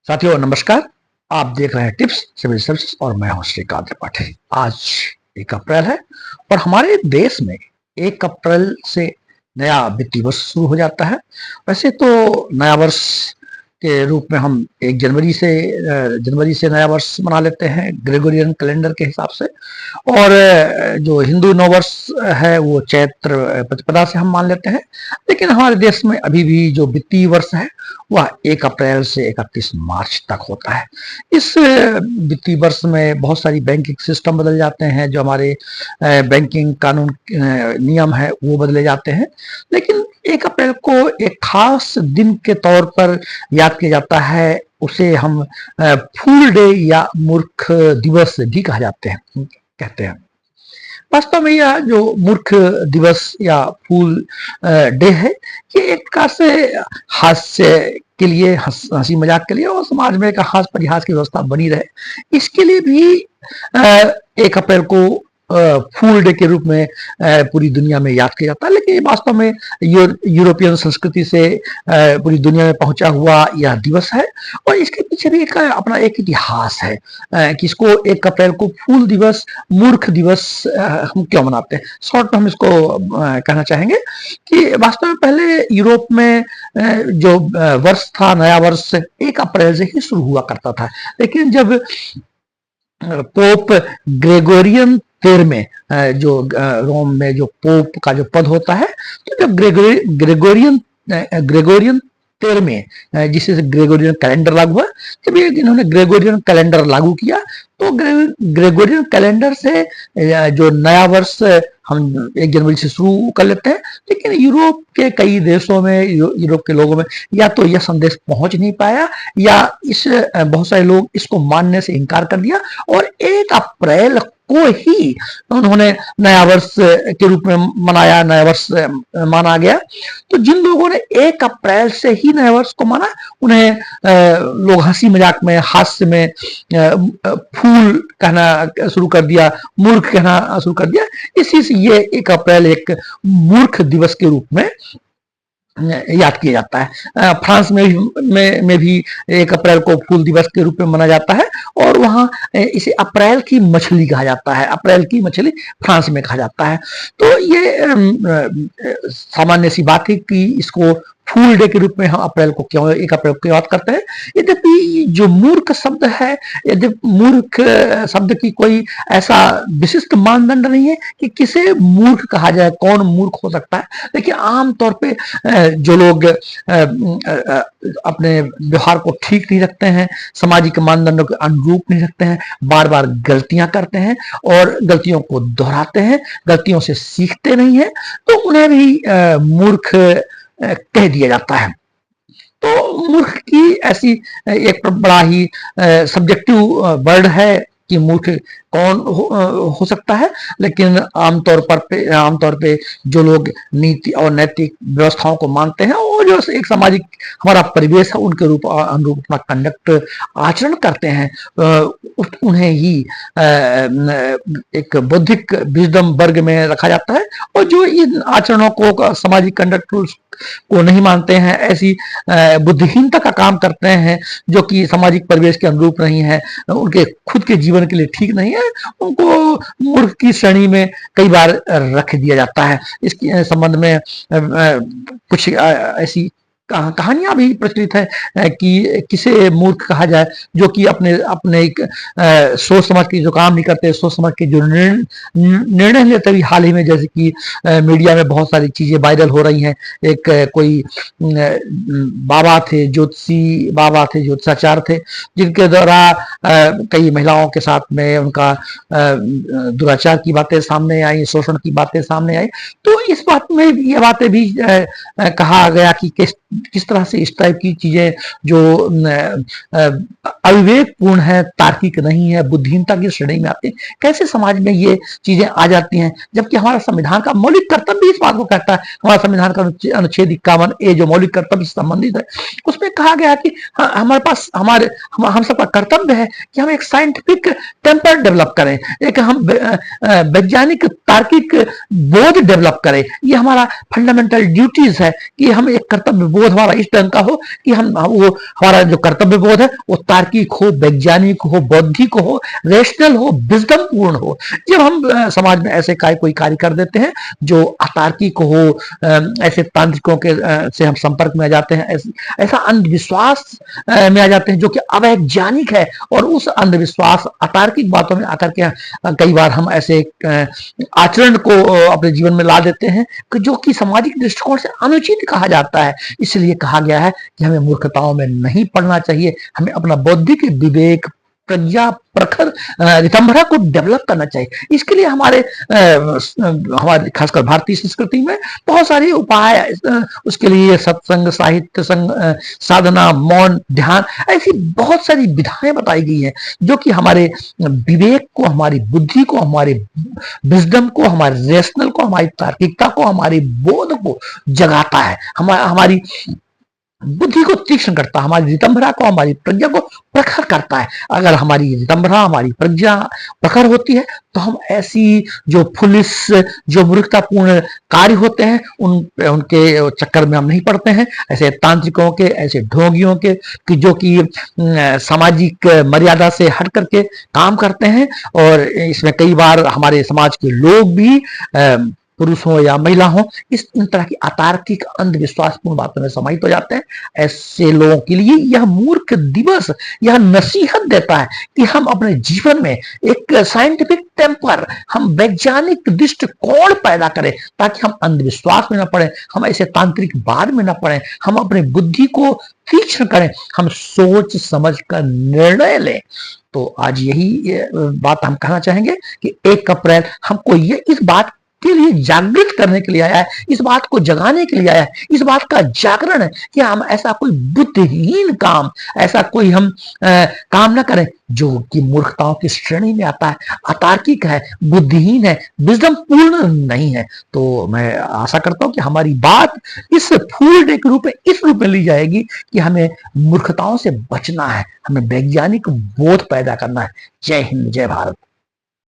साथियों नमस्कार। आप देख रहे हैं टिप्स सिविल सर्विस और मैं हूं श्रीकांत त्रिपाठी। आज 1 अप्रैल है और हमारे देश में 1 अप्रैल से नया वित्तीय वर्ष शुरू हो जाता है। वैसे तो नया वर्ष के रूप में हम 1 जनवरी से नया वर्ष मना लेते हैं ग्रेगोरियन कैलेंडर के हिसाब से, और जो हिंदू नववर्ष है वो चैत्र प्रतिपदा से हम मान लेते हैं। लेकिन हमारे देश में अभी भी जो वित्तीय वर्ष है वह 1 अप्रैल से 31 मार्च तक होता है। इस वित्तीय वर्ष में बहुत सारी बैंकिंग सिस्टम बदल जाते हैं, जो हमारे बैंकिंग कानून नियम है वो बदले जाते हैं। लेकिन 1 अप्रैल को एक खास दिन के तौर पर याद किया जाता है। उसे हम फूल डे या मूर्ख दिवस भी कहते हैं। वास्तव में यह जो मूर्ख दिवस या फूल डे है, ये एक प्रकार से हास्य के लिए, हंसी मजाक के लिए और समाज में एक हास परिहास की व्यवस्था बनी रहे, इसके लिए भी 1 अप्रैल को फूल डे के रूप में पूरी दुनिया में याद किया जाता है। लेकिन ये वास्तव में यूरोपियन संस्कृति से पूरी दुनिया में पहुंचा हुआ यह दिवस है, और इसके पीछे भी अपना एक इतिहास है कि इसको 1 अप्रैल को फूल दिवस, मूर्ख दिवस हम क्यों मनाते हैं। शॉर्ट में हम इसको कहना चाहेंगे कि वास्तव में पहले यूरोप में जो वर्ष था, नया वर्ष 1 अप्रैल से ही शुरू हुआ करता था। लेकिन जब पोप ग्रेगोरियन 13वें जो रोम में जो पोप का जो पद होता है, तो जब ग्रेगोरियन 13वें जिससे ग्रेगोरियन कैलेंडर लागू हुआ, जब इन्होंने ग्रेगोरियन कैलेंडर लागू किया तो ग्रेगोरियन कैलेंडर से जो नया वर्ष हम 1 जनवरी से शुरू कर लेते हैं। लेकिन यूरोप के कई देशों में, यूरोप के लोगों में या तो यह संदेश पहुंच नहीं पाया, या बहुत सारे लोग इसको मानने से इनकार कर दिया, और 1 अप्रैल को ही उन्होंने नया वर्ष के रूप में मनाया, नया वर्ष माना गया। तो जिन लोगों ने 1 अप्रैल से ही नया वर्ष को माना, उन्हें लोग हंसी मजाक में, हास्य में फूल कहना शुरू कर दिया, मूर्ख कहना शुरू कर दिया। इसी से ये 1 अप्रैल एक मूर्ख दिवस के रूप में याद किया जाता है। फ्रांस में भी 1 अप्रैल को फूल दिवस के रूप में मनाया जाता है, और वहां इसे अप्रैल की मछली कहा जाता है। अप्रैल की मछली फ्रांस में कहा जाता है। तो ये सामान्य सी बात है कि इसको फूल डे के रूप में हम 1 अप्रैल को याद करते हैं। यद्यपि जो मूर्ख शब्द है, यदि मूर्ख शब्द की कोई ऐसा विशिष्ट मानदंड नहीं है कि किसे मूर्ख कहा जाए, कौन मूर्ख हो सकता है। लेकिन आमतौर पे जो लोग अपने व्यवहार को ठीक नहीं रखते हैं, सामाजिक मानदंडों के अनुरूप नहीं रखते हैं, बार बार गलतियां करते हैं और गलतियों को दोहराते हैं, गलतियों से सीखते नहीं है, तो उन्हें भी मूर्ख कह दिया जाता है। तो मूर्ख की ऐसी एक बड़ा ही सब्जेक्टिव वर्ड है कि मूर्ख कौन हो सकता है। लेकिन आमतौर पे जो लोग नीति और नैतिक व्यवस्थाओं को मानते हैं, और जो एक सामाजिक हमारा परिवेश है उनके अनुरूप अपना कंडक्ट आचरण करते हैं, उन्हें ही एक बौद्धिक विजडम वर्ग में रखा जाता है। और जो इन आचरणों को, सामाजिक कंडक्ट रूल्स को नहीं मानते हैं, ऐसी बुद्धिहीनता का काम करते हैं जो कि सामाजिक परिवेश के अनुरूप नहीं है, उनके खुद के जीवन के लिए ठीक नहीं है, उनको मूर्ख की श्रेणी में कई बार रख दिया जाता है। इसके संबंध में कुछ ऐसी कहानियां भी प्रचलित है कि किसे मूर्ख कहा जाए, जो कि अपने एक सोच समझ के जो काम नहीं करते, सोच समझ के जो निर्णय लेते हुए हाल ही में, जैसे कि मीडिया में बहुत सारी चीजें वायरल हो रही हैं। एक कोई बाबा थे, ज्योतिषाचार्य थे, जिनके द्वारा कई महिलाओं के साथ में उनका दुराचार की बातें सामने आई, शोषण की बातें सामने आई। तो इस बात में ये बातें भी कहा गया कि किस तरह से इस टाइप की चीजें जो अविवेकपूर्ण है, तार्किक नहीं है, बुद्धिहीनता की श्रेणी में आते हैं। कैसे समाज में ये चीजें आ जाती हैं, जबकि हमारा संविधान का मौलिक कर्तव्य इस बात को कहता है। हमारा संविधान का अनुच्छेद 51 ए जो मौलिक कर्तव्य से संबंधित है, उसमें कहा गया कि हमारे पास हम सबका कर्तव्य है कि हम एक साइंटिफिक टेम्पर डेवलप करें, एक हम वैज्ञानिक तार्किक बोध डेवलप करें। ये हमारा फंडामेंटल ड्यूटीज है कि हम एक कर्तव्य बोध हमारा इस ढंग का हो कि हम वो हमारा जो कर्तव्य बोध है वो तार्किक हो, वैज्ञानिक हो, बौद्धिक हो, रेशनल हो, विजडम पूर्ण हो। जब हम समाज में ऐसे कोई कार्य कर देते हैं जो अतार्किक हो, ऐसे तांत्रिकों के से हम संपर्क में आ जाते हैं, ऐसा अंधविश्वास में आ जाते हैं जो कि अवैज्ञानिक है, और उस अंधविश्वास अतार्किक बातों में आकर के कई बार हम ऐसे आचरण को अपने जीवन में ला देते हैं जो कि सामाजिक दृष्टिकोण से अनुचित कहा जाता है। इसलिए कहा गया है कि हमें मूर्खताओं में नहीं पड़ना चाहिए, हमें अपना बौद्धिक विवेक, प्रज्ञा, प्रखर रितंभरा को डेवलप करना चाहिए। इसके लिए हमारे खासकर भारतीय संस्कृति में बहुत सारे उपाय, उसके लिए सत्संग, साहित्य संग, साधना, मौन, ध्यान, ऐसी बहुत सारी विधाएं बताई गई हैं जो कि हमारे विवेक को, हमारी बुद्धि को, हमारे विजडम को, हमारे रेशनल को, हमारी तार्किकता को, हमारी बोध को जगाता है, हमारी बुद्धि को तीक्ष्ण करता है, हमारी रितंभरा को, हमारी प्रज्ञा को प्रखर करता है। अगर हमारी रितंभरा, हमारी प्रज्ञा प्रखर होती है तो हम ऐसी जो फुलिस, जो मूर्खतापूर्ण कार्य होते हैं उनके चक्कर में हम नहीं पड़ते हैं, ऐसे तांत्रिकों के, ऐसे ढोंगियों के कि जो कि सामाजिक मर्यादा से हट करके काम करते हैं। और इसमें कई बार हमारे समाज के लोग भी पुरुष हो या महिला हो, इन तरह की अतार्किक अंधविश्वासपूर्ण बातों में समाहित हो जाते हैं। ऐसे लोगों के लिए यह मूर्ख दिवस यह नसीहत देता है कि हम अपने जीवन में एक साइंटिफिक टेम्पर, हम वैज्ञानिक दृष्टिकोण पैदा करें ताकि हम अंधविश्वास में न पड़े, हम ऐसे तांत्रिक बाद में न पड़े, हम अपनी बुद्धि को तीक्ष्ण करें, हम सोच समझ कर निर्णय लें। तो आज यही बात हम कहना चाहेंगे कि 1 अप्रैल हमको ये इस बात के लिए जागृत करने के लिए आया है, इस बात को जगाने के लिए आया है, इस बात का जागरण है कि हम ऐसा कोई बुद्धिहीन काम, ऐसा कोई हम काम ना करें जो कि मूर्खताओं की श्रेणी में आता है, अतार्किक है, बुद्धिहीन है, विजडम पूर्ण नहीं है। तो मैं आशा करता हूं कि हमारी बात इस फूल डे के रूप में, इस रूप में ली जाएगी कि हमें मूर्खताओं से बचना है, हमें वैज्ञानिक बोध पैदा करना है। जय हिंद, जय भारत।